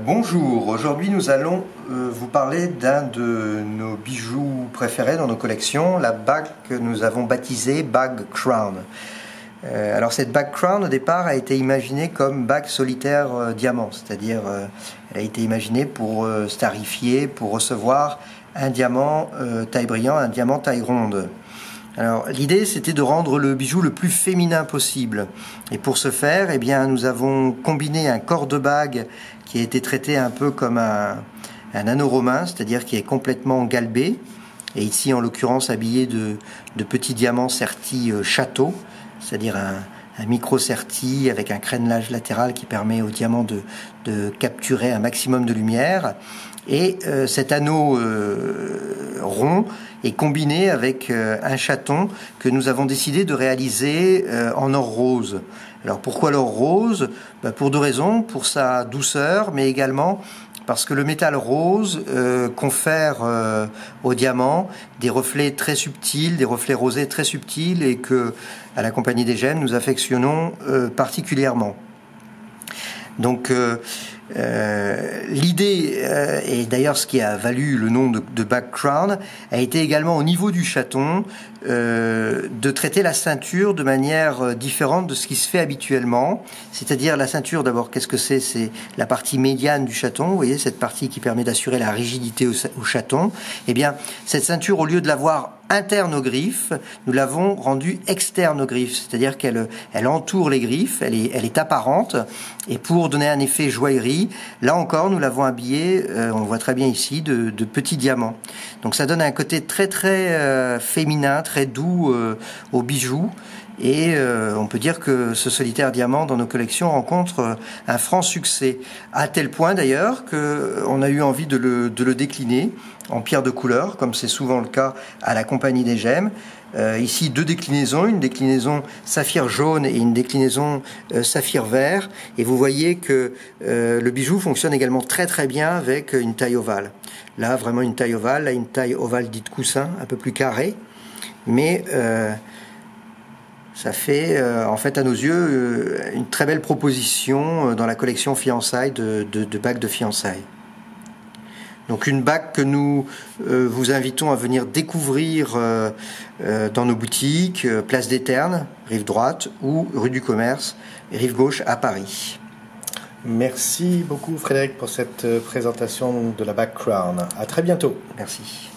Bonjour, aujourd'hui nous allons vous parler d'un de nos bijoux préférés dans nos collections, la bague que nous avons baptisée Bag Crown. Alors cette bague Crown au départ a été imaginée comme bague solitaire diamant, c'est-à-dire elle a été imaginée pour starifier, pour recevoir un diamant taille brillant, un diamant taille ronde. Alors l'idée c'était de rendre le bijou le plus féminin possible, et pour ce faire eh bien, nous avons combiné un corps de bague qui a été traité un peu comme un anneau romain, c'est-à-dire qui est complètement galbé, et ici en l'occurrence habillé de petits diamants sertis château, c'est-à-dire un micro-serti avec un crénelage latéral qui permet au diamant de capturer un maximum de lumière. Et cet anneau rond est combiné avec un chaton que nous avons décidé de réaliser en or rose. Alors pourquoi l'or rose? Pour deux raisons, pour sa douceur, mais également parce que le métal rose confère au diamant des reflets très subtils, des reflets rosés très subtils, et que à la Compagnie des Gemmes nous affectionnons particulièrement. Donc l'idée, et d'ailleurs ce qui a valu le nom de Bag Crown, a été également au niveau du chaton de traiter la ceinture de manière différente de ce qui se fait habituellement. C'est-à-dire la ceinture, d'abord, qu'est-ce que c'est? C'est la partie médiane du chaton, vous voyez, cette partie qui permet d'assurer la rigidité au chaton. Eh bien, cette ceinture, au lieu de l'avoir interne aux griffes, nous l'avons rendue externe aux griffes, c'est-à-dire qu'elle entoure les griffes, elle est apparente, et pour donner un effet joaillerie, là encore nous l'avons habillée, on le voit très bien ici, de petits diamants. Donc ça donne un côté très très féminin, très doux au bijou, et on peut dire que ce solitaire diamant dans nos collections rencontre un franc succès, à tel point d'ailleurs qu'on a eu envie de le décliner en pierre de couleur, comme c'est souvent le cas à la Compagnie des Gemmes. Ici deux déclinaisons, une déclinaison saphir jaune et une déclinaison saphir vert, et vous voyez que le bijou fonctionne également très très bien avec une taille ovale. Là vraiment une taille ovale, là une taille ovale dite coussin, un peu plus carrée, mais ça fait en fait à nos yeux une très belle proposition dans la collection fiançailles de bagues de fiançailles. Donc une bague que nous vous invitons à venir découvrir dans nos boutiques, place des Ternes, rive droite, ou rue du Commerce, rive gauche à Paris. Merci beaucoup Frédéric pour cette présentation de la Bag Crown. À très bientôt. Merci.